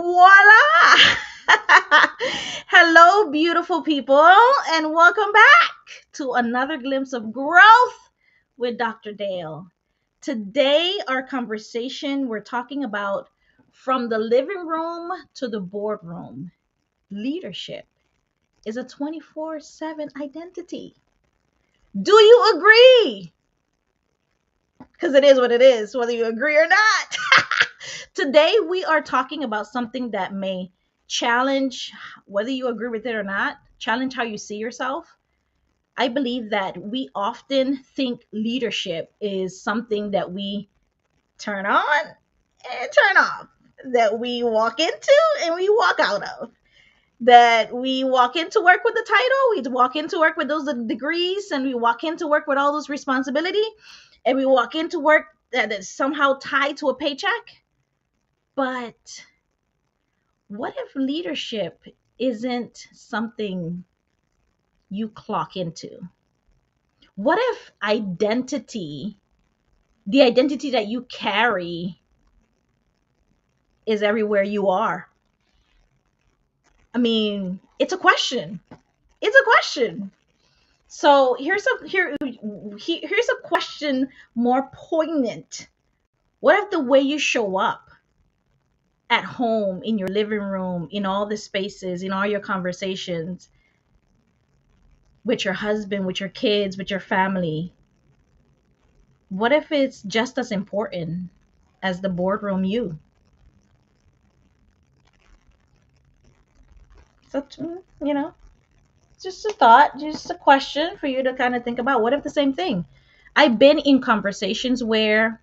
Voila! Hello, beautiful people, and welcome back to another glimpse of growth with Dr. Dale. Today, our conversation, we're talking about from the living room to the boardroom. Leadership is a 24/7 identity. Do you agree? Because it is what it is, whether you agree or not. Today, we are talking about something that may challenge, whether you agree with it or not, challenge how you see yourself. I believe that we often think leadership is something that we turn on and turn off, that we walk into and we walk out of. That we walk into work with the title, we walk into work with those degrees, and we walk into work with all those responsibility, and we walk into work that is somehow tied to a paycheck. But what if leadership isn't something you clock into? What if the identity that you carry, is everywhere you are? I mean, it's a question. It's a question. So here's a question more poignant. What if the way you show up at home, in your living room, in all the spaces, in all your conversations with your husband, with your kids, with your family, what if it's just as important as the boardroom you? So, just a thought, just a question for you to kind of think about. What if the same thing? I've been in conversations where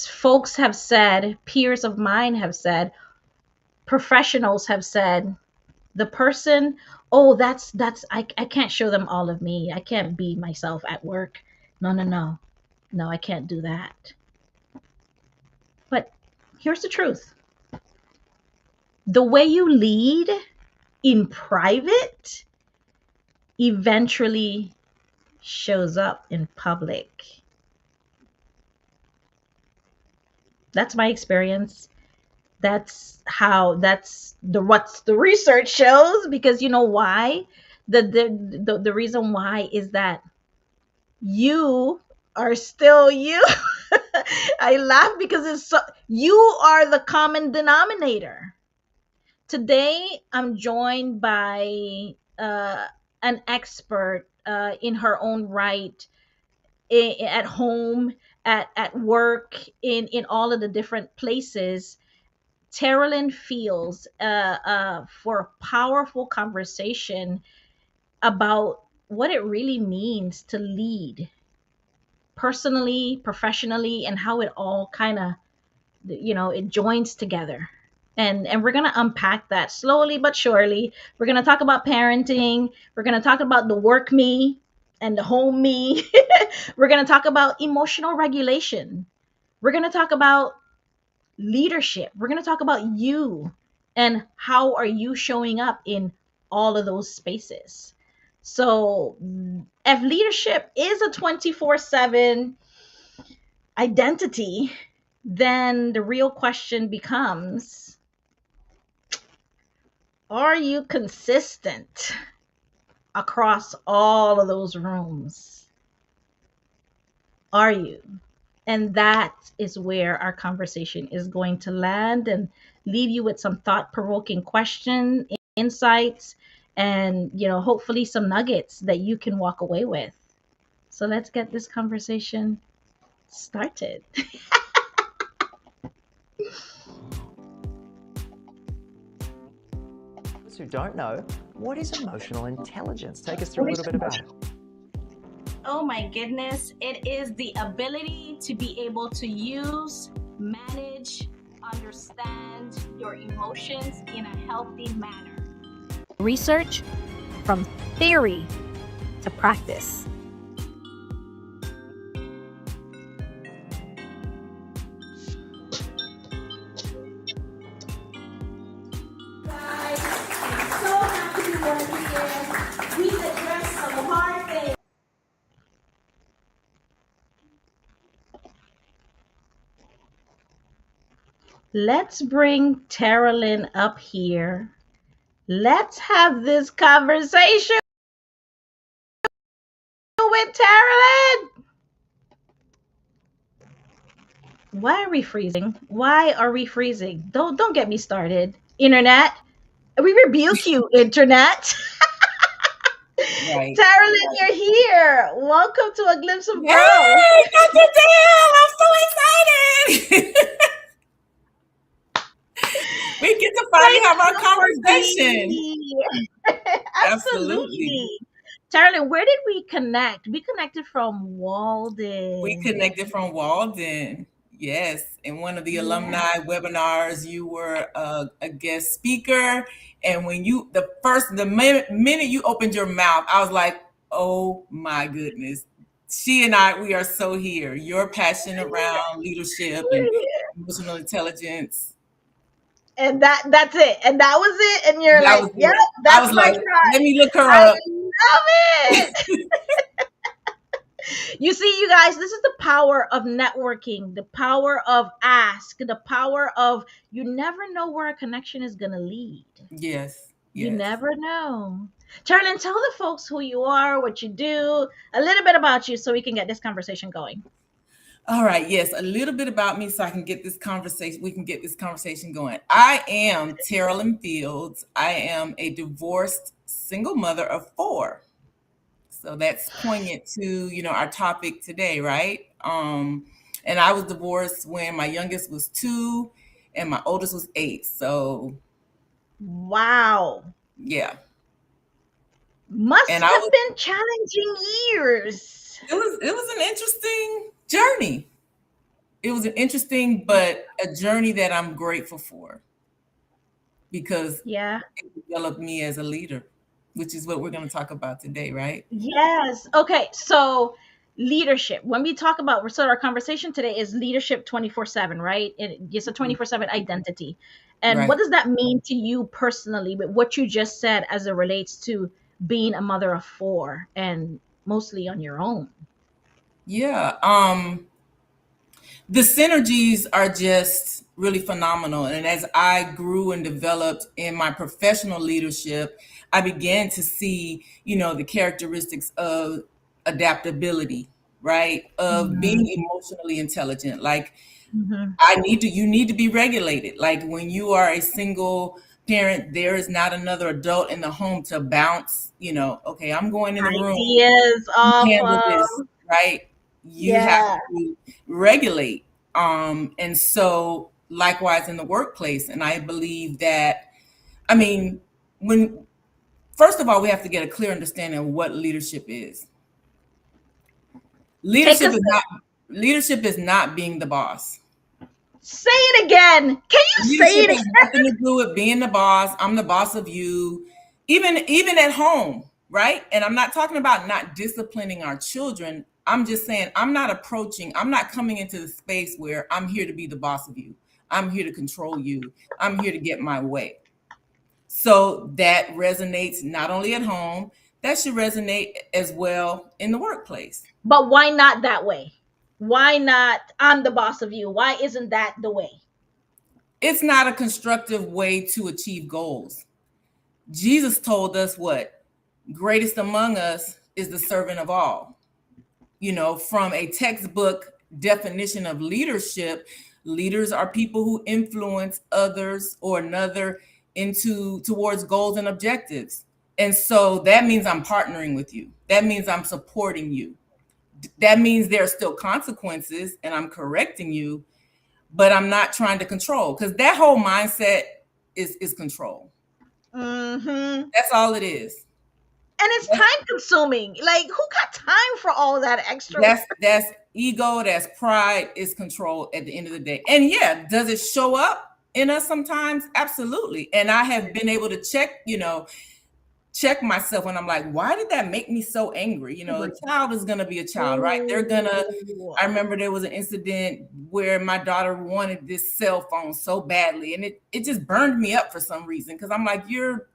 folks have said, peers of mine have said, professionals have said, the person, oh, I can't show them all of me. I can't be myself at work. No, no, no. No, I can't do that. But here's the truth. The way you lead in private eventually shows up in public. That's my experience. That's the research shows, because you know why? The reason why is that you are still you. I laugh because you are the common denominator. Today, I'm joined by an expert in her own right, at home, at work, in all of the different places. Terolyn Fields, for a powerful conversation about what it really means to lead personally, professionally, and how it all kind of, it joins together. And we're going to unpack that slowly but surely. We're going to talk about parenting. We're going to talk about the work me and the home me. We're going to talk about emotional regulation. We're going to talk about leadership. We're going to talk about you and how are you showing up in all of those spaces. So, if leadership is a 24/7 identity, then the real question becomes, are you consistent across all of those rooms? Are you? And that is where our conversation is going to land, and leave you with some thought-provoking questions, insights, and hopefully some nuggets that you can walk away with. So let's get this conversation started. Those who don't know, what is emotional intelligence? Take us through a little bit about it. Oh my goodness, it is the ability to be able to use, manage, understand your emotions in a healthy manner. Research from theory to practice. Guys, I'm so happy you are here. We addressed some hard things. Let's bring Terolyn up here. Let's have this conversation with Terolyn. Why are we freezing? Why are we freezing? Don't get me started. Internet. We rebuke you, internet. Right. Terolyn, you're here. Welcome to A Glimpse of Growth. Yay, Dr. Dale, I'm so excited. We get to finally Thank have our you for being conversation. here. Absolutely. Absolutely. Terolyn, where did we connect? We connected from We Walden. connected from Walden. Yes. In one of the Yeah. alumni webinars, you were a guest speaker. And when minute you opened your mouth, I was like, oh my goodness. She and I, we are so here. Your passion around leadership and emotional intelligence. And that's it. And that was it. And you're That like, was yep, it. I that's was my like, tribe. let me look her I up. love it. You see, you guys, this is the power of networking, the power of ask, the power of you never know where a connection is going to lead. Yes, You yes. never know. Terlin, tell the folks who you are, what you do, a little bit about you so we can get this conversation going. All right, yes, a little bit about me so I can get this conversation, we can get this conversation going. I am Terolyn Fields. I am a divorced single mother of 4. So that's poignant to, our topic today, right? And I was divorced when my youngest was 2 and my oldest was 8. So, Wow. yeah. And Must I have was been challenging years. it was an interesting journey. It was an interesting but a journey that I'm grateful for because Yeah. it developed me as a leader, which is what we're going to talk about today, right? Yes. Okay. So leadership. When we talk about, so our conversation today is leadership 24/7, right? It's a 24/7 identity. And what Right. does that mean to you personally with what you just said as it relates to being a mother of 4 and mostly on your own? Yeah. The synergies are just really phenomenal. And as I grew and developed in my professional leadership, I began to see, the characteristics of adaptability, right? Of Mhm. being emotionally intelligent. Like Mhm. you need to be regulated. Like when you are a single parent, there is not another adult in the home to bounce, okay, I'm going in the room, Ideas you off handle this, of, right? You have yeah. to regulate. And so likewise in the workplace. And I believe that, I mean, when first of all, we have to get a clear understanding of what leadership is. Take Leadership us, is not leadership is not being the boss. say it again. Can you say Leadership it has nothing to do with being the boss. I'm the boss of you. Even at home, right? And I'm not talking about not disciplining our children. I'm just saying I'm not coming into the space where I'm here to be the boss of you. I'm here to control you. I'm here to get my way. So that resonates not only at home, that should resonate as well in the workplace. But why not that way? Why not I'm the boss of you? Why isn't that the way? It's not a constructive way to achieve goals. Jesus told us what? Greatest among us is the servant of all. From a textbook definition of leadership, leaders are people who influence others or another into towards goals and objectives. And so that means I'm partnering with you. That means I'm supporting you. That means there are still consequences and I'm correcting you, but I'm not trying to control because that whole mindset is control. Mm-hmm. That's all it is. And it's time consuming. Like, who got time for all that extra work? That's ego, that's pride, is control at the end of the day. And yeah, does it show up in us sometimes? Absolutely. And I have been able to check myself when I'm like, why did that make me so angry? A child is gonna be a child, right? Ooh. I remember there was an incident where my daughter wanted this cell phone so badly, and it just burned me up for some reason because I'm like, you're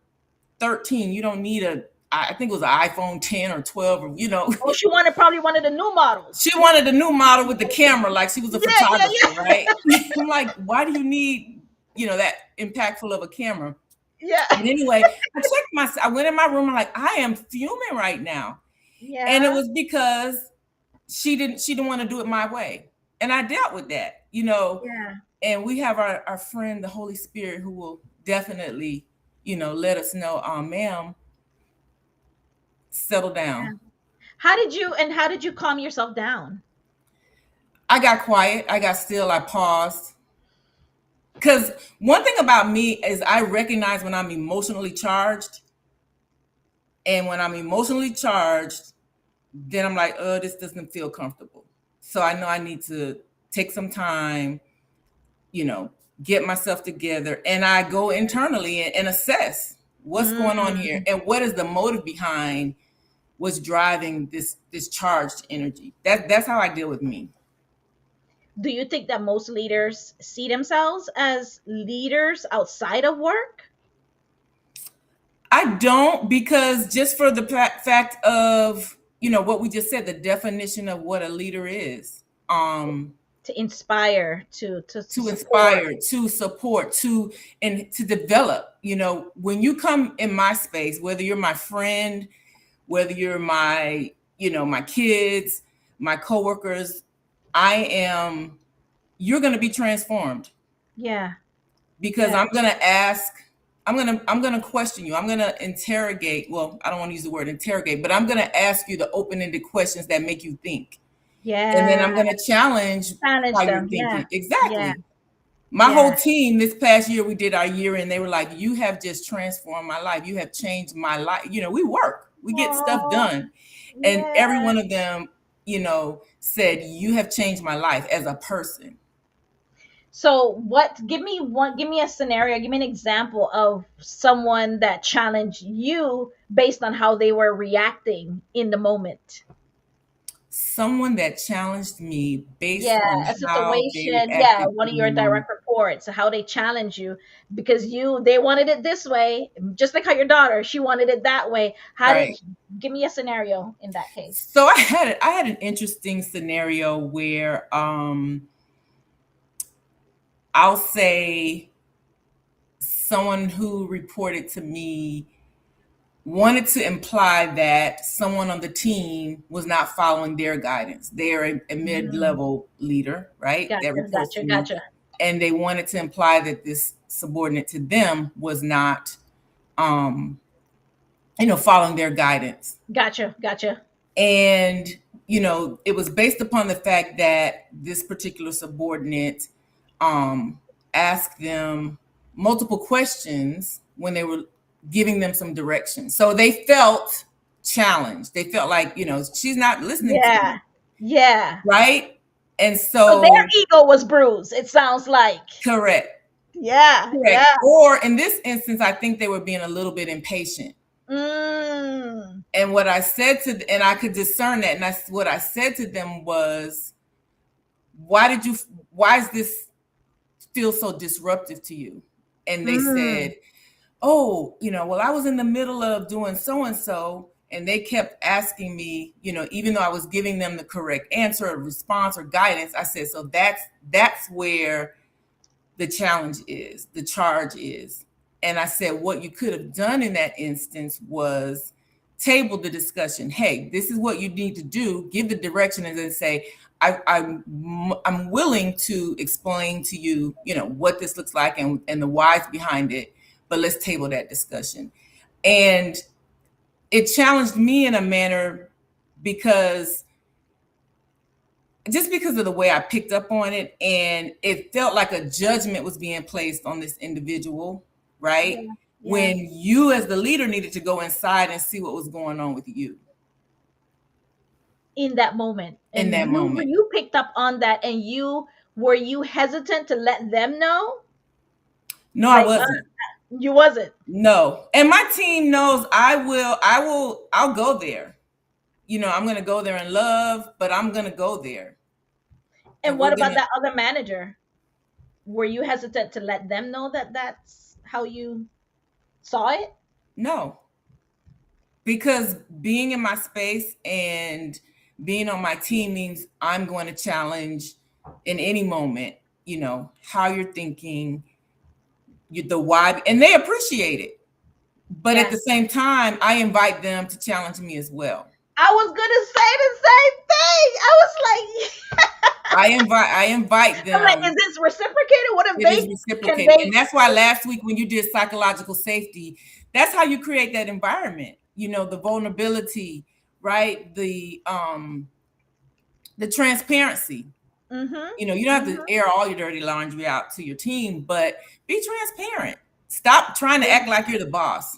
13, you don't need a I think it was an iPhone 10 or 12, or Oh, she wanted probably one of the new models. she wanted the new model with the camera, like she was a Yeah, yeah, photographer, right? I'm like, why do you need, that impactful of a camera? yeah. But anyway, I went in my room. I'm like, I am fuming right now. And it Yeah. was because she didn't want to do it my way. And I dealt with that, Yeah. and we have our friend, the Holy Spirit, who will definitely, let us know, ma'am, settle down. How did you calm yourself down? I got quiet. I got still. I paused. Because one thing about me is I recognize when I'm emotionally charged. And when I'm emotionally charged, then I'm like, oh, this doesn't feel comfortable. So I know I need to take some time, you know, get myself together. And I go internally and assess what's going on here Mm. and what is the motive behind what's driving this charged energy. That's how I deal with me. Do you think that most leaders see themselves as leaders outside of work? I don't, because just for the fact of, what we just said, the definition of what a leader is. To inspire, to To support. inspire, to support, and to develop. When you come in my space, whether you're my friend, whether you're my, my kids, my coworkers, you're going to be transformed, Yeah. because Yeah. I'm going to question you. I'm going to interrogate. Well, I don't want to use the word interrogate, but I'm going to ask you the open-ended questions that make you think. And then Yeah. I'm going to challenge how Challenge you're them. Yeah. thinking. Yeah. Exactly. My whole Yeah. team this past year, we did our year, and they were like, you have just transformed my life. You have changed my life. We get stuff Oh, done. And yeah. every one of them, said, you have changed my life as a person. So give me a scenario, give me an example of someone that challenged you based on how they were reacting in the moment. Someone that challenged me based Yeah, on a how they situation. Yeah, reacted one of in the your moment. direct reports, how they challenge you because they wanted it this way, just like how your daughter, she wanted it that way. Right. Give me a scenario in that case. So I had an interesting scenario where I'll say someone who reported to me wanted to imply that someone on the team was not following their guidance. They're a Mm, mid-level leader, right? That gotcha, reports gotcha, to me. gotcha, And they wanted to imply that this subordinate to them was not, following their guidance. gotcha, gotcha. And, it was based upon the fact that this particular subordinate asked them multiple questions when they were giving them some direction. So they felt challenged. They felt like, she's not listening to me. Yeah, yeah. Right. And So their so, ego was bruised, it sounds like. correct, Yeah, correct. yeah. Or in this instance, I think they were being a little bit impatient. Mm, And what I said and I could discern that. And what I said to them was, why is this feel so disruptive to you? And they mm. said, oh, well, I was in the middle of doing so and so. And they kept asking me, even though I was giving them the correct answer or response or guidance, I said, so that's where the challenge is, the charge is. And I said, what you could have done in that instance was table the discussion. Hey, this is what you need to do. Give the direction, and then say, I'm willing to explain to you, what this looks like and the whys behind it. But let's table that discussion. And it challenged me in a manner because of the way I picked up on it, and it felt like a judgment was being placed on this individual, Yeah, right? yeah. When you as the leader needed to go inside and see what was going on with you In that moment. in And that moment. you picked up on that and you hesitant to let them know? No, I Like wasn't. you wasn't. No. And my team knows I'll go there. I'm going to go there in love, but I'm going to go there. And And what we're going about to that other manager? Were you hesitant to let them know that that's how you saw it? no. Because being in my space and being on my team means I'm going to challenge in any moment, how you're thinking, the why, and they appreciate it. But at the Yes. same time, I invite them to challenge me as well. I was gonna say the same thing. I was like, I invite I'm like, them. is this reciprocated? What if It is they can reciprocated. they? And that's why last week when you did psychological safety, that's how you create that environment. The vulnerability, right? The transparency. Mm-hmm. You don't have to air all your dirty laundry out to your team, but be transparent. Stop trying to act like you're the boss.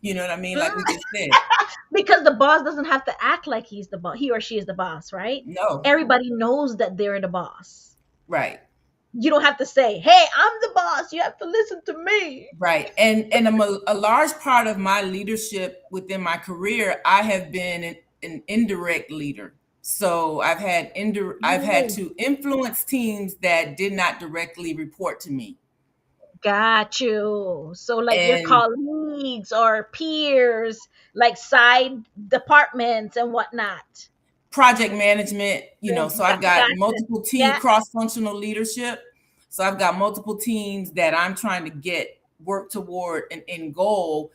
You know what I mean? Like we just said. Because the boss doesn't have to act like he or she is the boss, right? No. Everybody knows that they're the boss. Right. You don't have to say, "Hey, I'm the boss. You have to listen to me." Right. And a large part of my leadership within my career, I have been an indirect leader. So I've had to influence teams that did not directly report to me. Got you. So like your And colleagues or peers, like side departments and whatnot. project management, so I've got Gotcha. multiple team Yeah. cross-functional leadership. So I've got multiple teams that I'm trying to work toward an end goal.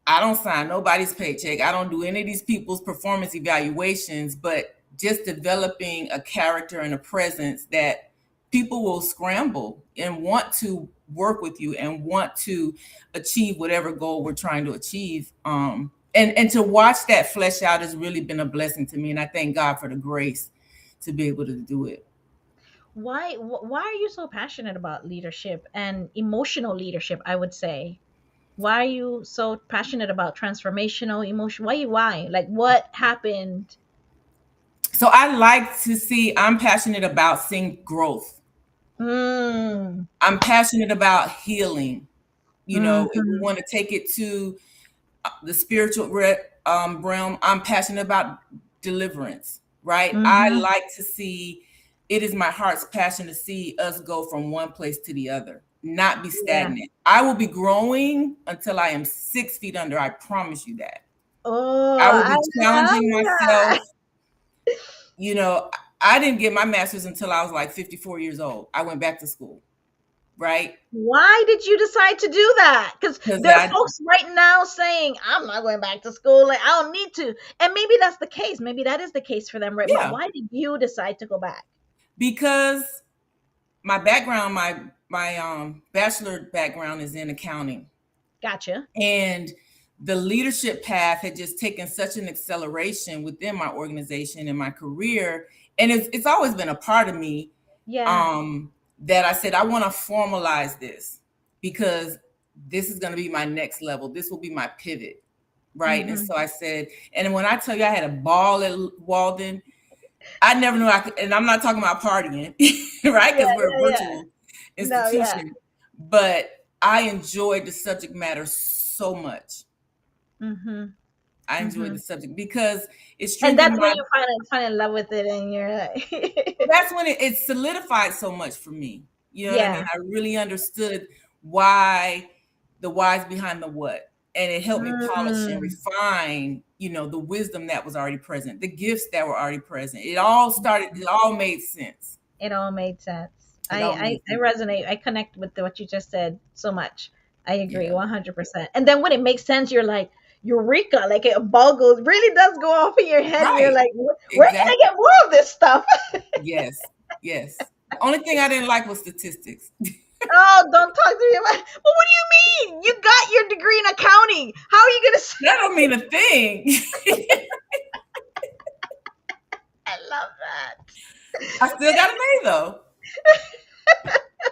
I don't sign nobody's paycheck. I don't do any of these people's performance evaluations, but just developing a character and a presence that people will scramble and want to work with you and want to achieve whatever goal we're trying to achieve. And to watch that flesh out has really been a blessing to me. And I thank God for the grace to be able to do it. Why are you so passionate about leadership and emotional leadership, I would say? Why are you so passionate about transformational emotion? Why? Like what happened? So I'm passionate about seeing growth. Mm. I'm passionate about healing. If we Mm-hmm. want to take it to the spiritual realm, I'm passionate about deliverance, right? I Mm-hmm. like to see, it is my heart's passion to see us go from one place to the other, not be Yeah. stagnant. I will be growing until I am 6 feet under. I promise you that. Oh, I will I be love challenging myself. that. You know, I didn't get my master's until I was like 54 years old. I went back to school, right? Why did you decide to do that? Because Because there are folks right now saying, I'm not going back to school. Like, I don't need to. And maybe that's the case. Maybe that is the case for them, right? But yeah, why did you decide to go back? because my background, my bachelor background is in accounting. Gotcha. And the leadership path had just taken such an acceleration within my organization and my career. And it's always been a part of me. Yeah. That I said, I want to formalize this because this is going to be my next level. This will be my pivot. Right. And Mm-hmm. so I said, and when I tell you I had a ball at Walden, I never knew I could, and I'm not talking about partying, right? Because we're a virtual No, yeah. institution. But I enjoyed the subject matter so much. Mm-hmm. I enjoyed Mm-hmm. the subject because it And strengthened that's when my. you find in love with it, and you're like, That's when it solidified so much for me. You know what I yeah. mean? I really understood why, the whys behind the what, and it helped me polish and Mm. refine, the wisdom that was already present, the gifts that were already present. It all made sense. It all made sense. It all made I sense. resonate. I connect with what you just said so much. I agree Yeah. 100%. And then when it makes sense, you're like, Eureka, like a ball goes, really does go off in your head. And you're Right. like, where can I Exactly. get more of this stuff? Yes. Yes. The only thing I didn't like was statistics. Oh, don't talk to me about it. Well, what do you mean? You got your degree in accounting. How are you going to say? That don't mean a thing. I love that. I still got an A though.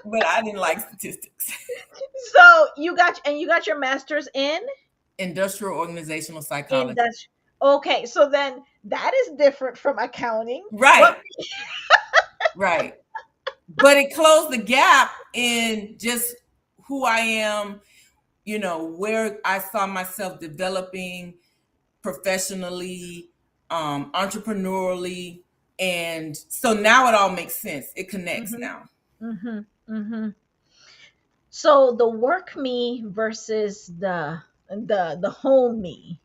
But I didn't like statistics. So you got your master's in Industrial organizational psychology. industrial. Okay, so then that is different from accounting. Right. What? Right. But it closed the gap in just who I am, where I saw myself developing professionally, entrepreneurially. And so now it all makes sense. It connects now. Mm-hmm. Mm-hmm. So the work me versus the home me.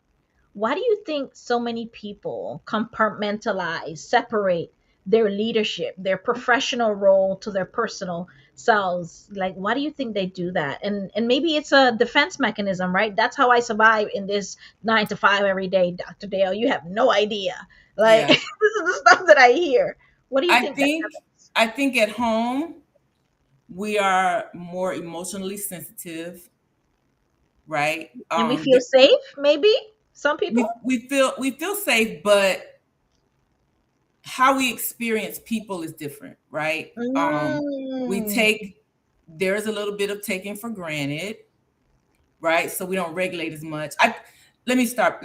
Why do you think so many people compartmentalize, separate their leadership, their professional role to their personal selves? Like, why do you think they do that? And maybe it's a defense mechanism, right? That's how I survive in this 9 to 5 every day, Dr. Dale. You have no idea. Like, Yeah. this is the stuff that I hear. What do you I think that think happens? I think at home we are more emotionally sensitive, right? And we feel safe, maybe? Some people? We feel safe, but how we experience people is different, right? We Mm. take there's a little bit of taking for granted, right? So we don't regulate as much. I let me start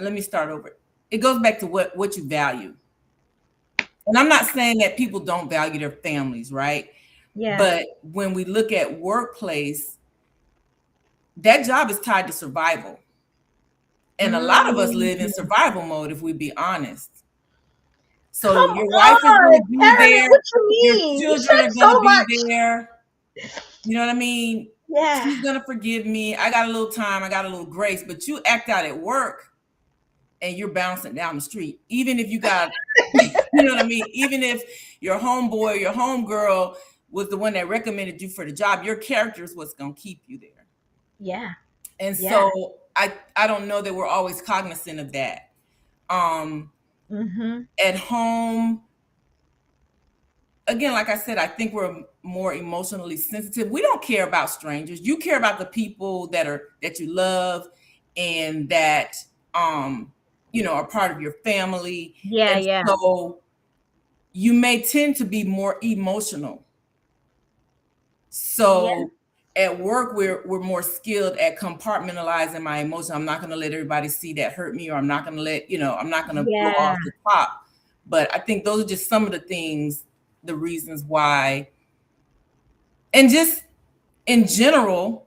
over. It goes back to what you value. And I'm not saying that people don't value their families, right? Yeah. But when we look at workplace, that job is tied to survival. And a lot of us live in Mm. survival mode, if we be honest. So Come your wife is going on, to be Terolyn, there, what you your mean? You children said are going to so be much. there. You know what I mean? Yeah. She's going to forgive me. I got a little time, I got a little grace, but you act out at work and you're bouncing down the street. Even if you got, you know what I mean? Even if your homeboy, your homegirl was the one that recommended you for the job, your character is what's going to keep you there. Yeah. And Yeah. so I don't know that we're always cognizant of that. Mm-hmm. At home, again, like I said, I think we're more emotionally sensitive. We don't care about strangers. You care about the people that you love and that are part of your family. Yeah, And yeah. so you may tend to be more emotional. Yeah. So at work, we're more skilled at compartmentalizing my emotion. I'm not going to let everybody see that hurt me, or I'm not going to blow Yeah. off the top. But I think those are just some of the things, the reasons why, and just in general,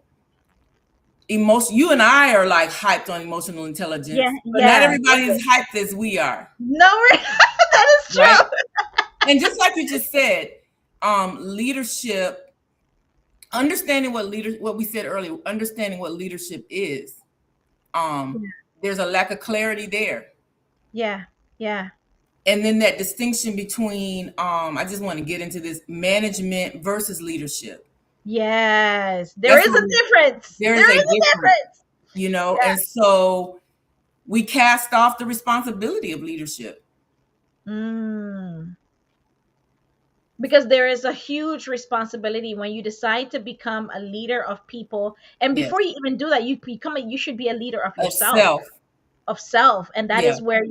emotion. You and I are like hyped on emotional Yeah. intelligence, but not Yeah. everybody is hyped as we are, No, that is right? true. And just like you just said, leadership, understanding what we said earlier, understanding what leadership is. There's a lack of clarity there. Yeah. Yeah. And then that distinction between I just want to get into this, management versus leadership. Yes. There That's is where a difference. there is There a is a difference, difference. and so we cast off the responsibility of leadership. Yeah. Because there is a huge responsibility when you decide to become a leader of people, and Yes. before you even do that, you should be a leader of Of yourself, self. and that Yeah, is where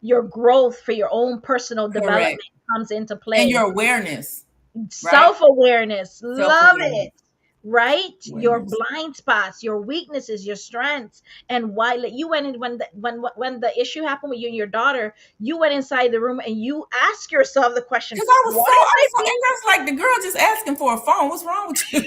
your growth for your own personal correct. development comes into And play. your awareness, right? Self-awareness, love Self-awareness. it. Right, your Awareness. blind spots, your weaknesses, your strengths, and why, like, you went in when the issue happened with you and your daughter. You went inside the room and you ask yourself the question, Because I was why so am I I was so being angry. I was like, the girl just asking for a phone. What's wrong with you?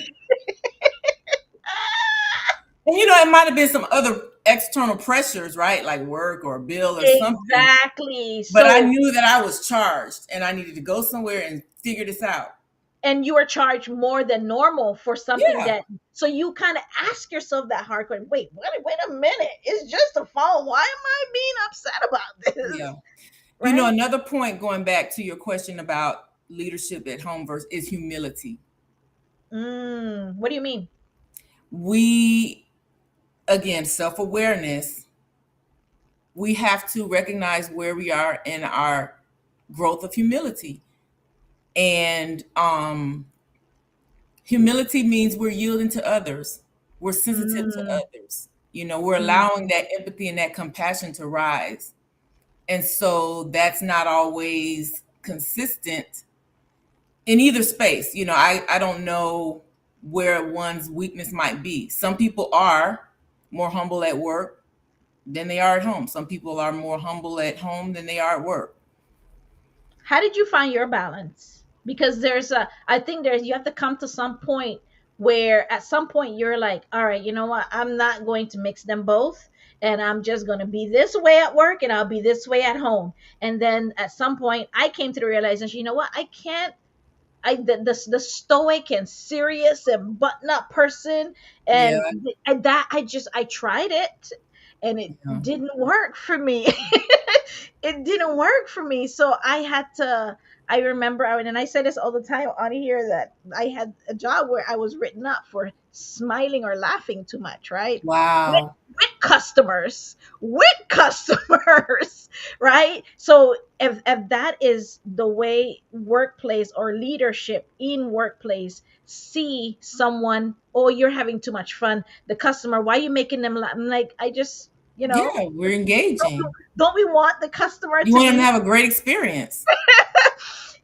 And it might have been some other external pressures, right? Like work or a bill or something. exactly? But I So, knew that I was charged and I needed to go somewhere and figure this out. and you are charged more than normal for something Yeah. that, so you kind of ask yourself that hard question, wait a minute, it's just a phone, why am I being upset about Yeah. this? Right. Another point, going back to your question about leadership at home versus is humility. What do you mean? We, again, self-awareness. We have to recognize where we are in our growth of humility. And humility means we're yielding to others. We're sensitive to Mm, others. We're mm. allowing that empathy and that compassion to rise. And so that's not always consistent in either space. I don't know where one's weakness might be. Some people are more humble at work than they are at home. Some people are more humble at home than they are at work. How did you find your balance? Because I think you have to come to some point where at some point you're like, all right, you know what? I'm not going to mix them both. And I'm just going to be this way at work and I'll be this way at home. And then at some point I came to the realization, you know what? I can't, the stoic and serious and button up person. Yeah. And I tried it. and it Yeah. didn't work for me. It didn't work for me. So I had to, I remember, and I say this all the time on here, that I had a job where I was written up for smiling or laughing too much, right? Wow. With customers, right? So if that is the way workplace or leadership in workplace see someone, oh, you're having too much fun, the customer, why are you making them laugh? I'm like, I just, Yeah, we're engaging. don't we want the customer You to want them to be. have a great experience.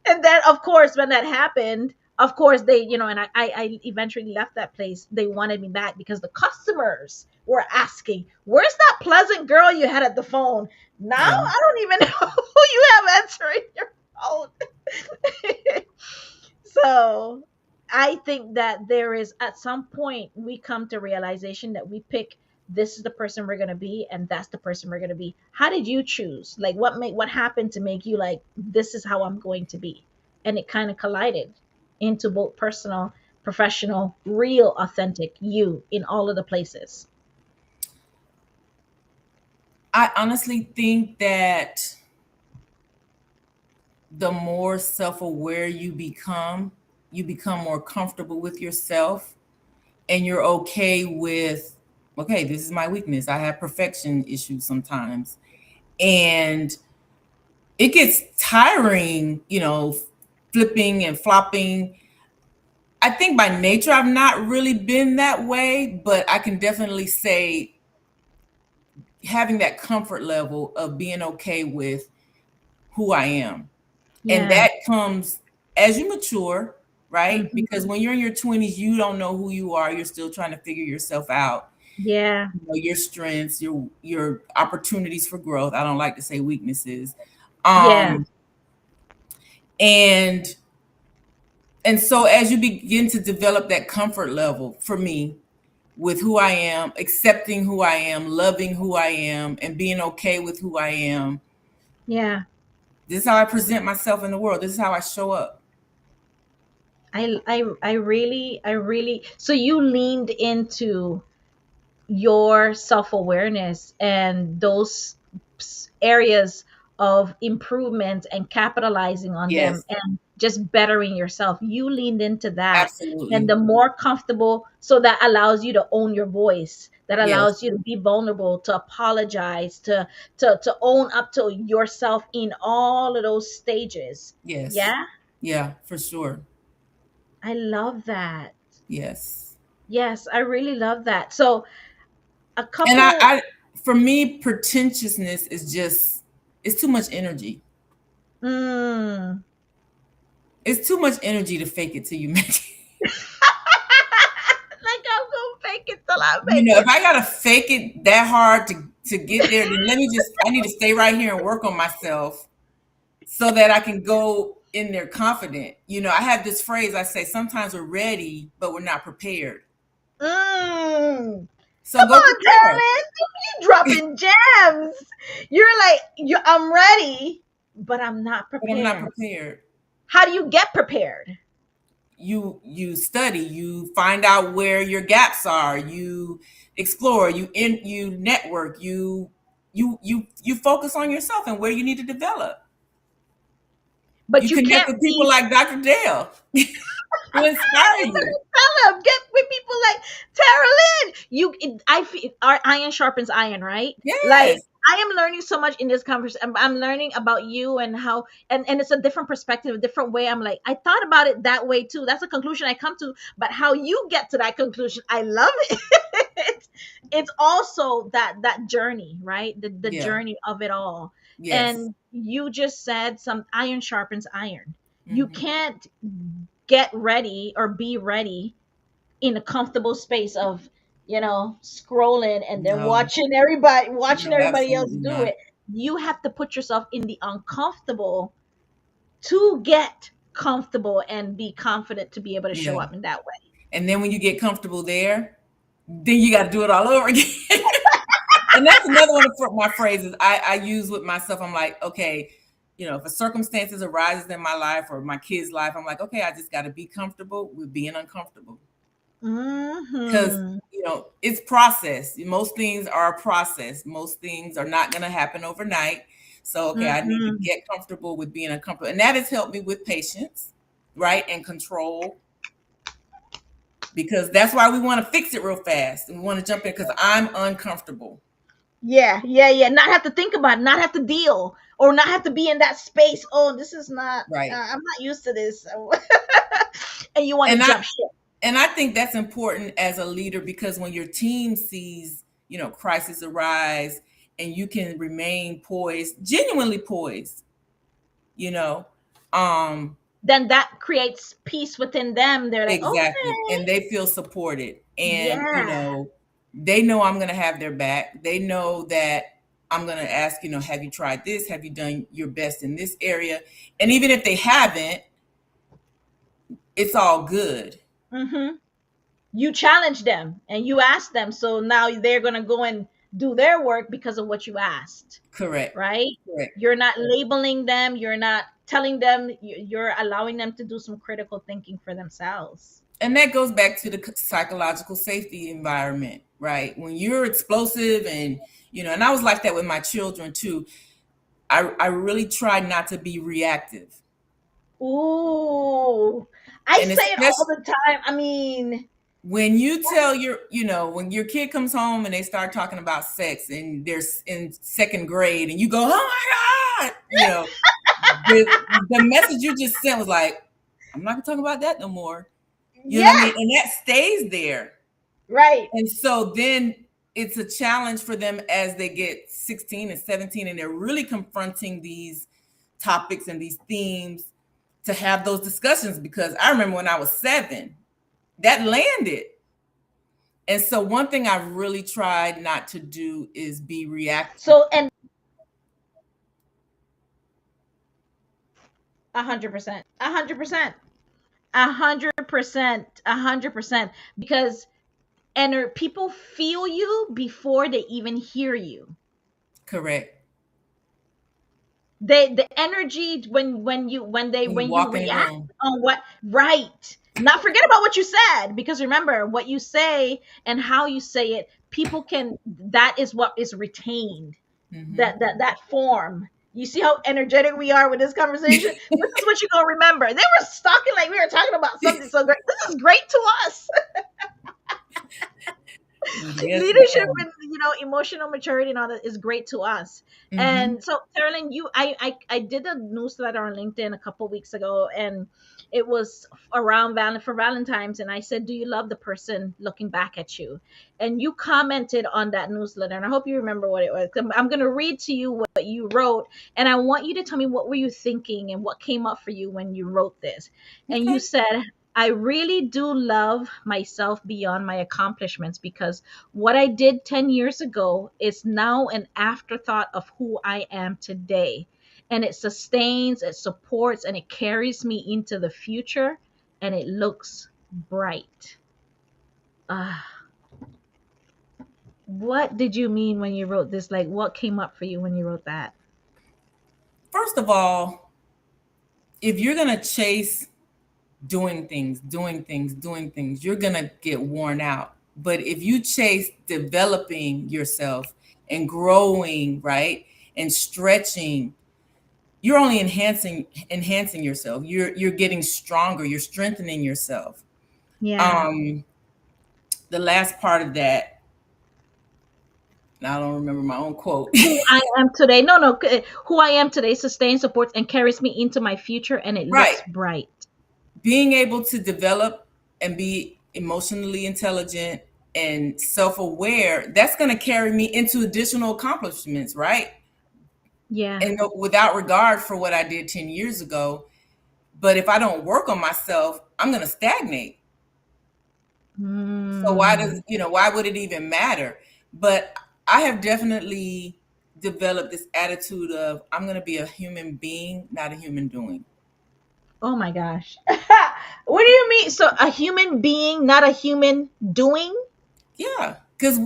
And then of course when that happened, of course they, and I eventually left that place. They wanted me back because the customers were asking, where's that pleasant girl you had at the phone? Now Yeah. I don't even know who you have answering your phone. So I think that there is, at some point we come to realization that we pick, this is the person we're going to be and that's the person we're going to be. How did you choose? Like what happened to make you like, this is how I'm going to be? And it kind of collided into both personal, professional, real, authentic you in all of the places. I honestly think that the more self-aware you become more comfortable with yourself, and you're okay with, okay, this is my weakness. I have perfection issues sometimes. And it gets tiring, flipping and flopping. I think by nature I've not really been that way, but I can definitely say having that comfort level of being okay with who I am. And Yeah. that comes as you mature, right? Hmm. Because when you're in your 20s, you don't know who you are. You're still trying to figure yourself out. Yeah. Your strengths, your opportunities for growth. I don't like to say weaknesses. Yeah. Um, and and so as you begin to develop that comfort level, for me, with who I am, accepting who I am, loving who I am, and being okay with who I am, Yeah. this is how I present myself in the world. This is how I show up. I really, so you leaned into your self-awareness and those areas of improvement and capitalizing on them Yes, and just bettering yourself. You leaned into that, and absolutely. the more comfortable, so that allows you to own your voice, that Yes, allows you to be vulnerable, to apologize, to own up to yourself in all of those stages. yes. Yeah. Yeah, for sure. I love that. Yes. Yes, I really love that. So a And couple. for me, pretentiousness is just, it's too much energy. Mm. It's too much energy to fake it till you make it. Like I'm gonna fake it till I make If it. I gotta fake it that hard to get there, then I need to stay right here and work on myself so that I can go in there confident. I have this phrase I say, sometimes we're ready, but we're not prepared. Mm. So Come go on, prepare, Terolyn, you dropping gems. You're like, I'm ready, but I'm not but I'm not prepared. prepared. How do you get prepared? You study, you find out where your gaps are, you explore, you network, you focus on yourself and where you need to develop. But You you connect can't with people be. like Dr. Dale who inspire you. Tell them, get with people like Terolyn. I feel our iron sharpens iron, right? Like Yes, I am learning so much in this conversation. I'm learning about you and how, and it's a different perspective, a different way. I'm like, I thought about it that way too. That's a conclusion I come to, but how you get to that conclusion, I love it. It's also that journey, right? The yeah, journey of it all. yes. And you just said some iron sharpens iron. You Hmm. can't get ready or be ready in a comfortable space of, scrolling and then No, watching everybody else absolutely do not. it. You have to put yourself in the uncomfortable to get comfortable and be confident to be able to show Yeah. up in that way. And then when you get comfortable there, then you got to do it all over again. And that's another one of my phrases I use with myself. I'm like, okay, if a circumstances arises in my life or my kid's life, I'm like, okay, I just got to be comfortable with being uncomfortable. Because, Hmm. it's process. Most things are a process. Most things are not going to happen overnight. So, okay, I need to Mm-hmm. get comfortable with being uncomfortable. And that has helped me with patience, right? And control, because that's why we want to fix it real fast. And we want to jump in because I'm uncomfortable. Yeah, yeah, yeah. Not have to think about it, not have to deal, or not have to be in that space. Oh, this is not. Right. I'm not used to this, and you want to And jump ship. I think that's important as a leader, because when your team sees, crisis arise, and you can remain poised, genuinely poised, you know, um, Then that creates peace within them. They're like, exactly. okay, And they feel supported, and, yeah. they know I'm going to have their back. They know that I'm going to ask, have you tried this? Have you done your best in this area? And even if they haven't, it's all good. Mm-hmm. You challenge them and you ask them, so now they're gonna go and do their work because of what you asked, Correct. right? Correct. You're not labeling them. You're not telling them. You're allowing them to do some critical thinking for themselves. And that goes back to the psychological safety environment, right? When you're explosive, and and I was like that with my children too. I really tried not to be reactive. Ooh, I And say it all especially the time. I mean, when you tell when your kid comes home and they start talking about sex, and they're in second grade, and you go, oh my God, the message you just sent was like, I'm not gonna talk about that no more. You know what I yeah, mean? And that stays there. right. And so then it's a challenge for them as they get 16 and 17, and they're really confronting these topics and these themes, to have those discussions. Because I remember when I was 7, that landed. And so one thing I really tried not to do is be reactive. So, and 100%, 100%, 100%, 100%, because people feel you before they even hear you. Correct. The energy When you when you walk in the react room. on what, right, not forget about what you said, because remember what you say and how you say it, people can, that is what is retained. Mm-hmm. That form. You see how energetic we are with this conversation. This is what you're gonna remember. They were talking like we were talking about something so great. This is great to us. Yes, Leadership ma'am. and emotional maturity and all that is great to us. Mm-hmm. And so, Terolyn, I did a newsletter on LinkedIn a couple weeks ago, and it was around for Valentine's, and I said, do you love the person looking back at you? And you commented on that newsletter, and I hope you remember what it was. I'm going to read to you what you wrote, and I want you to tell me what were you thinking and what came up for you when you wrote this. And you Okay. said, I really do love myself beyond my accomplishments, because what I did 10 years ago is now an afterthought of who I am today. And it sustains, it supports, and it carries me into the future, and it looks bright. Uh, what did you mean when you wrote this? Like, what came up for you when you wrote that? First of all, if you're going to chase doing things, doing things, doing things, you're going to get worn out. But if you chase developing yourself and growing, right, and stretching, you're only enhancing yourself. You're getting stronger, you're strengthening yourself. Yeah. Um the last part of that, I don't remember my own quote. Who I am today. No, no. Who I am today sustains, supports, and carries me into my future, and it looks Right. bright. Being able to develop and be emotionally intelligent and self-aware, that's going to carry me into additional accomplishments, right? Yeah. And without regard for what I did 10 years ago. But if I don't work on myself, I'm going to stagnate. So Mm. why would it even matter? But I have definitely developed this attitude of, I'm going to be a human being, not a human doing. Oh my gosh. What do you mean? So a human being, not a human doing? Yeah, because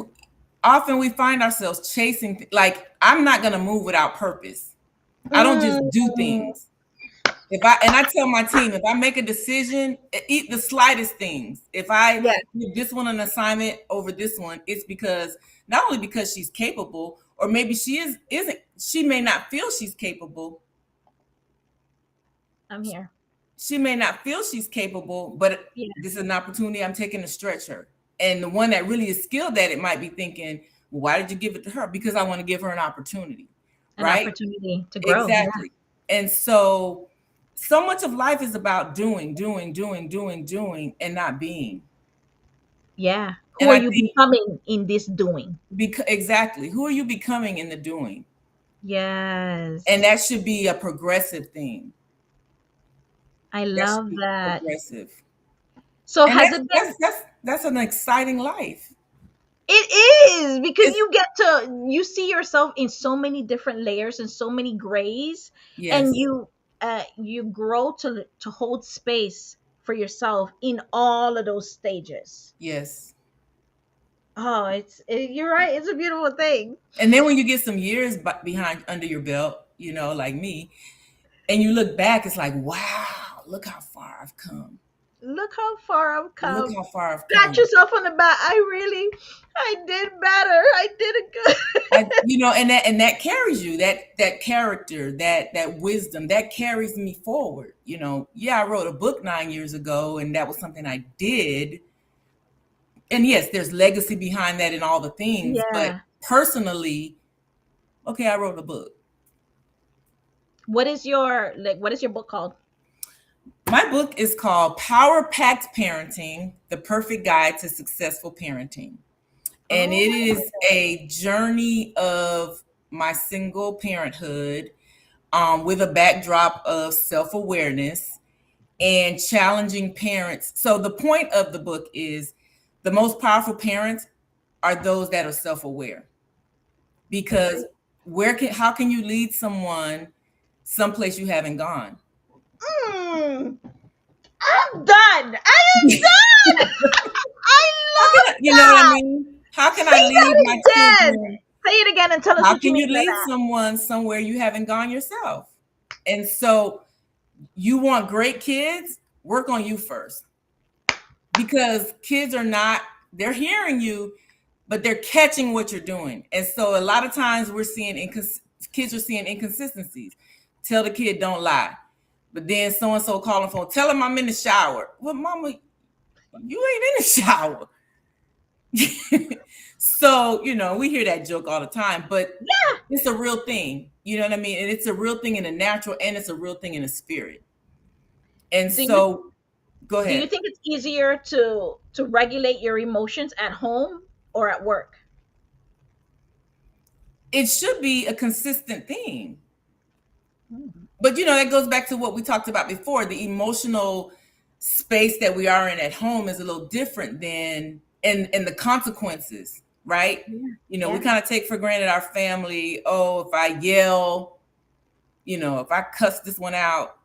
often we find ourselves chasing, like, I'm not going to move without purpose. I don't just do Mm. things. I tell my team, if I make a decision, eat the slightest things. If I Yeah, give this one an assignment over this one, it's because not only because she's capable, or maybe isn't. She may not feel she's capable. I'm here. She may not feel she's capable, but Yeah, this is an opportunity I'm taking to stretch her. And the one that really is skilled at it might be thinking, well, why did you give it to her? Because I want to give her an opportunity, an right? opportunity to grow. Yeah, Exactly. And so much of life is about doing, doing, doing, doing, doing, and not being. yeah. Who And are I you think becoming in this doing? because exactly, who are you becoming in the doing? And Yes, that should be a progressive thing. I That should love be that. progressive. So And has it been? that's an exciting life. It is because It's you get to you see yourself in so many different layers and so many grays, and yes, you grow to hold space for yourself in all of those stages. yes. Oh, you're right. It's a beautiful thing. And then when you get some years behind under your belt, like me, and you look back, it's like, wow, look how far I've come. Look how far I've Look come. how far I've Pat come. yourself on the back. I did better. I did it good. And that carries you, that character, that wisdom, that carries me forward. Yeah, I wrote a book 9 years ago, and that was something I did. And yes, there's legacy behind that and all the things, but Yeah. personally, okay, I wrote a book. What is your book called? My book is called Power Packed Parenting: The Perfect Guide to Successful Parenting. And Oh it my is goodness. a journey of my single parenthood, with a backdrop of self-awareness and challenging parents. So the point of the book is the most powerful parents are those that are self-aware. Because Okay. how can you lead someone someplace you haven't gone? Mm, I'm done. I am done. I love You know what I that. mean? How can I Say lead that my again. children? Say it again and tell us How what you can mean you by lead that. someone somewhere you haven't gone yourself? And so you want great kids, work on you first. Because kids they're hearing you, but they're catching what you're doing. And so a lot of times we're seeing kids are seeing inconsistencies. Tell the kid, don't lie. But then so-and-so calling phone, tell him I'm in the shower. Well, mama, you ain't in the shower. So, we hear that joke all the time, but it's a real thing. You know what I mean? And it's a real thing in the natural, and it's a real thing in the spirit. And Do you so, go do you ahead. think it's easier to regulate your emotions at home or at work? It should be a consistent thing. Mm. But, that goes back to what we talked about before. The emotional space that we are in at home is a little different than, and the consequences, right? Yeah. We Yeah. kind of take for granted our family. Oh, if I yell, if I cuss this one out,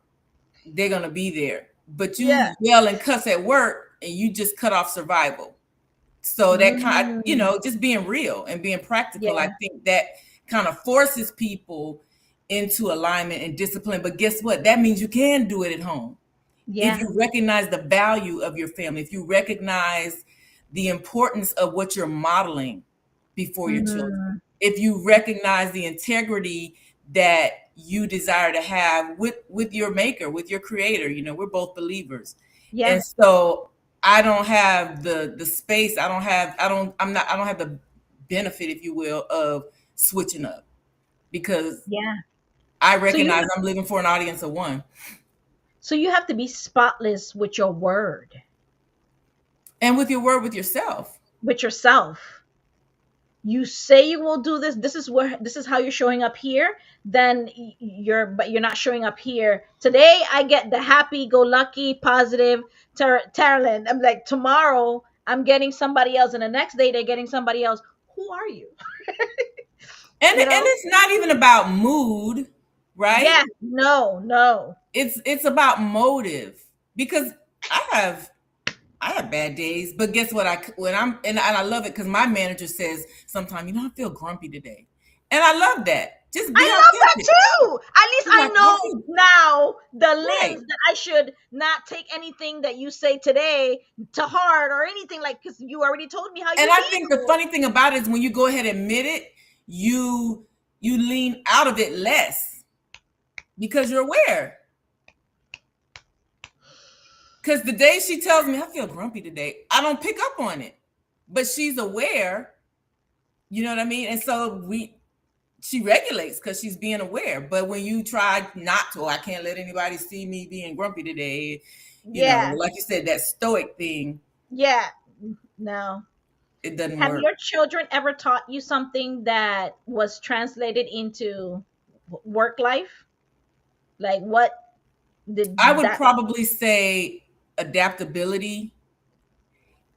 they're going to be there. But Yeah. you yell and cuss at work and you just cut off survival. So that Mm. just being real and being practical, I Yeah. think that kind of forces people into alignment and discipline. But guess what? That means you can do it at home. If Yeah. you recognize the value of your family, if you recognize the importance of what you're modeling before your children, Mm. if you recognize the integrity that you desire to have with your maker, with your creator, we're both believers. Yeah. And so I don't have the space, I don't have the benefit, if you will, of switching up, because Yeah. I So you recognize I'm living for an audience of one. so you have to be spotless with your word, And with your word with yourself. with yourself. You say you will do this. This is how you're showing up here. Then you're not showing up here. Today I get the happy go lucky positive Terolyn. I'm like, tomorrow I'm getting somebody else, and the next day they're getting somebody else. Who are you? And You know? it's not even about mood, right? Yeah. No. No. It's about motive. Because I have bad days, but guess what? And I love it because my manager says sometimes, I feel grumpy today. And I love that. Just I be love that authentic. too. At least Be I know authentic. now the Right. lens that I should not take anything that you say today to heart or anything, like, because you already told me how And you I think the feel. funny thing about it is when you go ahead and admit it, you lean out of it less because you're aware. Because the day she tells me I feel grumpy today, I don't pick up on it. But she's aware, you know what I mean? And so she regulates because she's being aware. But when you try not to, I can't let anybody see me being grumpy today, Yeah. like you said, that stoic thing, Yeah. No. it doesn't Have work. your children ever taught you something that was translated into work life? Like, what I did would that? probably say adaptability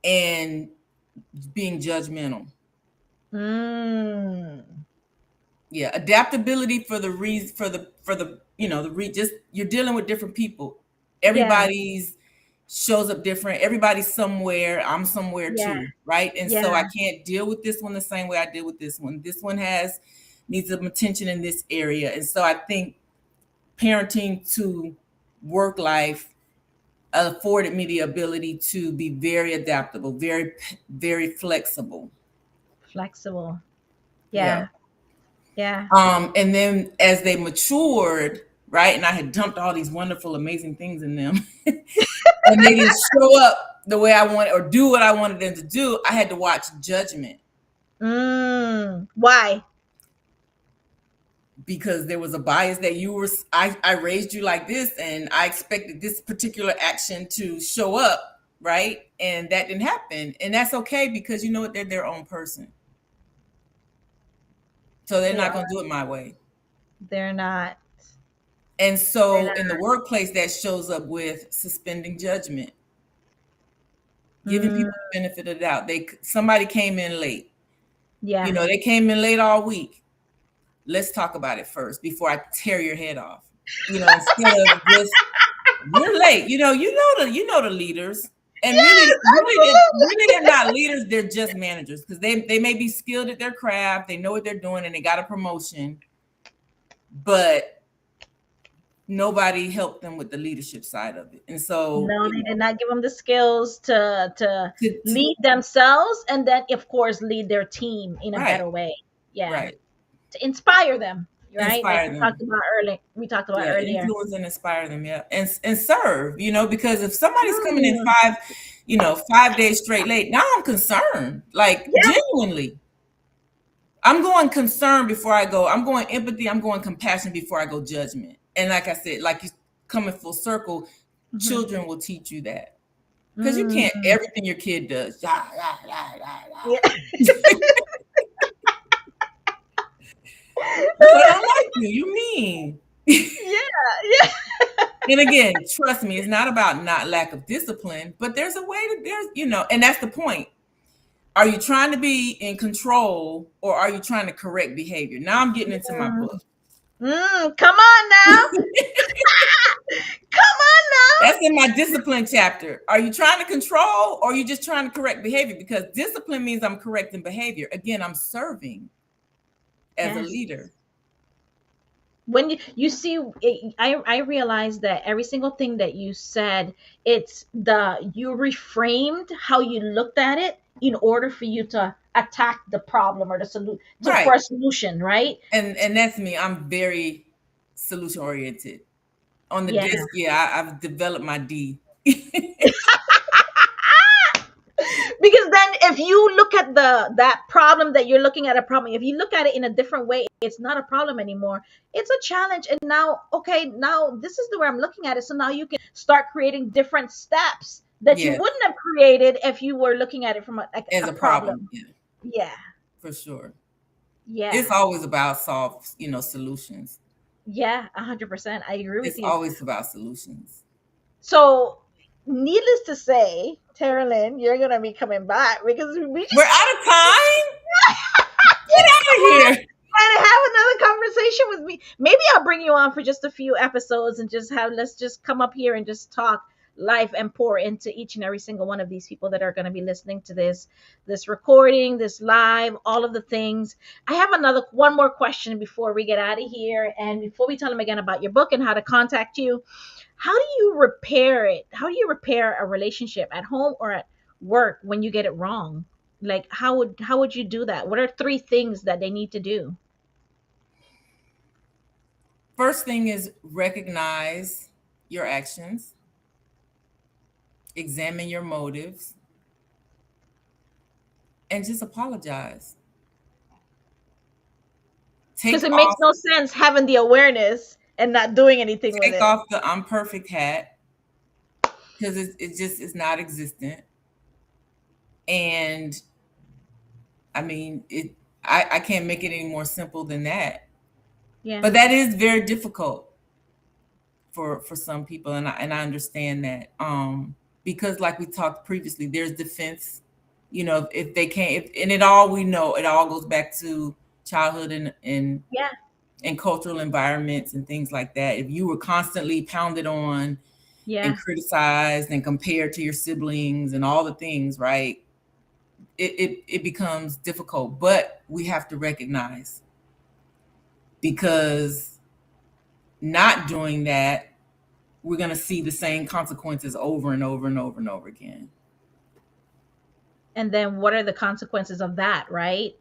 and being judgmental. Mm, Yeah, adaptability for the reason for the just you're dealing with different people. yeah. Everybody's shows up different. Everybody's somewhere. I'm somewhere Yeah. too, right? And so Yeah. I can't deal with this one the same way I deal with this one. This one needs some attention in this area. And so I think parenting to work life afforded me the ability to be very adaptable, very, very flexible. Flexible. Yeah. Yeah. Yeah. And then as they matured, right, and I had dumped all these wonderful, amazing things in them, and they didn't show up the way I wanted or do what I wanted them to do, I had to watch judgment Why? because there was a bias that I raised you like this, and I expected this particular action to show up, right? And that didn't happen. And that's okay because you know what? They're their own person. So they're They not are. going to do it my way. They're not. And They're so not. in the workplace, that shows up with suspending judgment, giving Mm, people the benefit of the doubt. Somebody came in late. yeah. They came in late all week. Let's talk about it first before I tear your head off. Instead of just you're late. You know the leaders. And Yes, really absolutely. they're not leaders, they're just managers because they may be skilled at their craft, they know what they're doing, and they got a promotion, but nobody helped them with the leadership side of it. And so, No, they did not give them the skills to to lead themselves, and then, of course, lead their team in a right, better way. Yeah, right. to inspire them, right? Like Inspire them. we talked about Yeah, earlier. influence and inspire them, yeah. And serve, because if somebody's coming in Mm, 5 days straight late, now I'm concerned. Like yeah. genuinely. I'm going concern before I go. I'm going empathy, I'm going compassion before I go judgment. And like I said, like you coming full circle, Mhm. children will teach you that. Because you can't Mm, everything your kid does. Yeah, yeah, yeah, yeah, yeah. yeah. But I don't like you. You mean. Yeah. Yeah. And again, trust me, it's not about not lack of discipline, but there's a way and that's the point. Are you trying to be in control or are you trying to correct behavior? Now I'm getting into my book. Come on now. Come on now. That's in my discipline chapter. Are you trying to control or are you just trying to correct behavior? Because discipline means I'm correcting behavior. Again, I'm serving as a Yes. leader. When you see it, I realized that every single thing that you said, you reframed how you looked at it in order for you to attack the problem or the solution, Right. for a solution, right? And that's me. I'm very solution oriented. On the Yeah. disc, I've developed my D. Because then if you look at that problem that you're looking at a problem, if you look at it in a different way, it's not a problem anymore. It's a challenge. And now, okay, now this is the way I'm looking at it. So now you can start creating different steps that you Yes, wouldn't have created if you were looking at it from as a a problem. problem. Yeah, Yeah. for sure. Yeah. It's always about solutions. Yeah. 100%. I agree with It's you. always about solutions. So, needless to say, Terolyn, you're gonna be coming back because we just We're out of time. Get out of here. and have another conversation with me. Maybe I'll bring you on for just a few episodes and let's just come up here and just talk life and pour into each and every single one of these people that are going to be listening to this recording, this live, all of the things. I have one more question before we get out of here, and before we tell them again about your book and how to contact you. How do you repair it? How do you repair a relationship at home or at work when you get it wrong? Like how would you do that? What are three things that they need to do? First thing is recognize your actions, examine your motives, and just apologize. Because Take it makes off no sense having the awareness and not doing anything with take it. off the I'm perfect hat, because it just is not existent. And I mean, I can't make it any more simple than that. Yeah. But that is very difficult for some people, and I understand that. Because like we talked previously, there's defense. If they can't, and we know it all goes back to childhood Yeah. and cultural environments and things like that. If you were constantly pounded on and Yeah. criticized and compared to your siblings and all the things, right? It becomes difficult, but we have to recognize, because not doing that, we're going to see the same consequences over and over and over and over again. And then what are the consequences of that, right?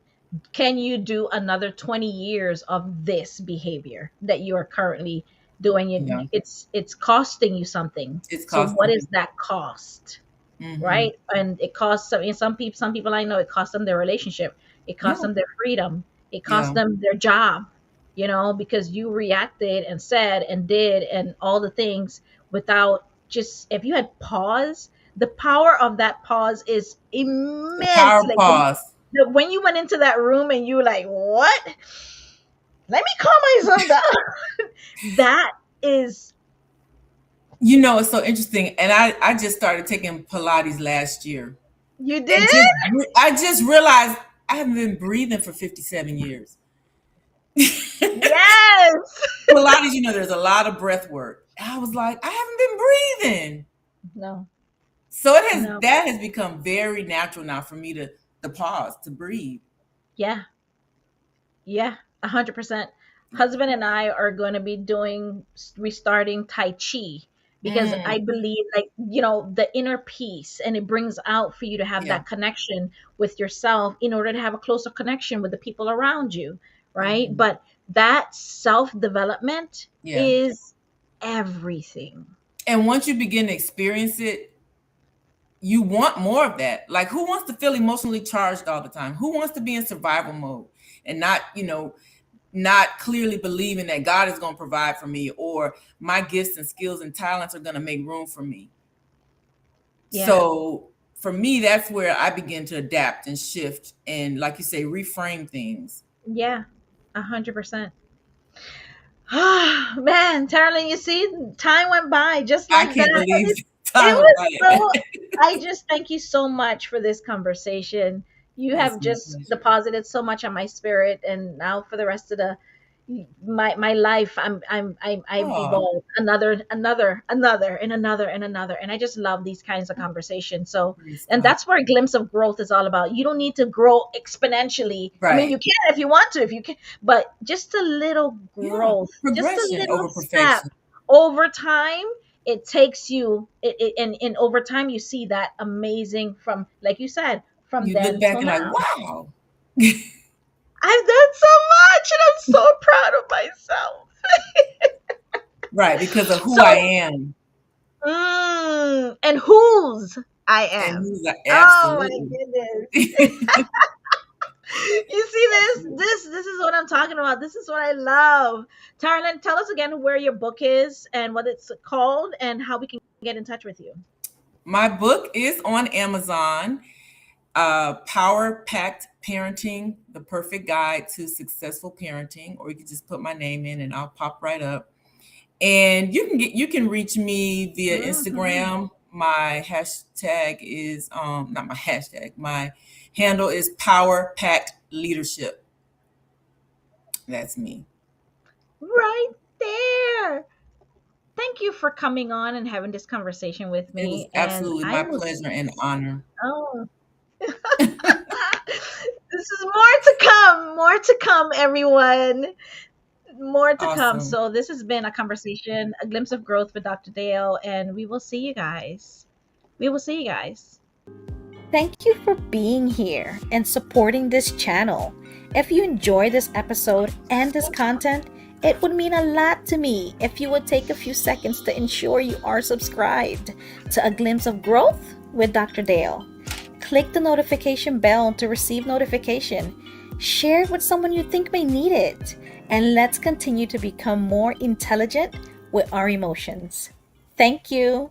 Can you do another 20 years of this behavior that you are currently doing? Yeah, It's costing you something. it's So what costing is you. that cost? Hmm. Right? And it costs some people I know, it costs them their relationship, it costs Yeah, them their freedom, it costs yeah. them their job, because you reacted and said and did and all the things without just, if you had pause, the power of that pause is The power immense. of Like pause. when you went into that room and you were like, what? Let me calm myself down. That is. It's so interesting. And I just started taking Pilates last year. You And did. I just realized I haven't been breathing for 57 years. Yes. Pilates, there's a lot of breath work. And I was like, I haven't been breathing. No. So No. that has become very natural now for me to pause, to breathe. Yeah. Yeah, 100%. Husband and I are going to be restarting Tai Chi because I Mm, believe, like, the inner peace, and it brings out for you to have yeah. that connection with yourself in order to have a closer connection with the people around you, right? Mhm. But that self development Yeah. is everything. And once you begin to experience it, you want more of that. Like, who wants to feel emotionally charged all the time? Who wants to be in survival mode and not clearly believing that God is going to provide for me, or my gifts and skills and talents are going to make room for me? Yeah. So for me, that's where I begin to adapt and shift and, like you say, reframe things. Yeah. 100%. Man, Terolyn, you see, time went by just I like can't that. And believe it time went was by. so, I just thank you so much for this conversation. You It's have my just pleasure. deposited so much on my spirit, and now for the rest of my life, I've Oh, evolved another, and I just love these kinds of conversations. So, praise and God. that's where a glimpse of growth is all about. You don't need to grow exponentially. I mean, you Right. can if you want to, if you can, but just a little Yeah. growth, just a Progression little over step perfection. over time. It takes you, and over time, you see that amazing, from, like you said, from You look then back till and like, now. wow. I've done so much, and I'm so proud of myself. Right, because of who I So, am and whose I and am. who's I Oh my absolutely. goodness. You see this? This is what I'm talking about. This is what I love. Tarlin, tell us again where your book is and what it's called and how we can get in touch with you. My book is on Amazon. Power Packed Parenting: The Perfect Guide to Successful Parenting, or you can just put my name in and I'll pop right up. And you can reach me via Hmm. Instagram. My hashtag is not my hashtag. My handle is Power Packed Leadership. That's me. Right there. thank you for coming on and having this conversation with It was me. And absolutely I my will. pleasure and honor. Oh, this is more to come. More to come, everyone. More to come. Awesome. So this has been a conversation, a glimpse of growth with Dr. Dale, and we will see you guys. We will see you guys. Thank you for being here and supporting this channel. If you enjoy this episode and this content, it would mean a lot to me if you would take a few seconds to ensure you are subscribed to A Glimpse of Growth with Dr. Dale. Click the notification bell to receive notification. Share it with someone you think may need it. And let's continue to become more intelligent with our emotions. Thank you.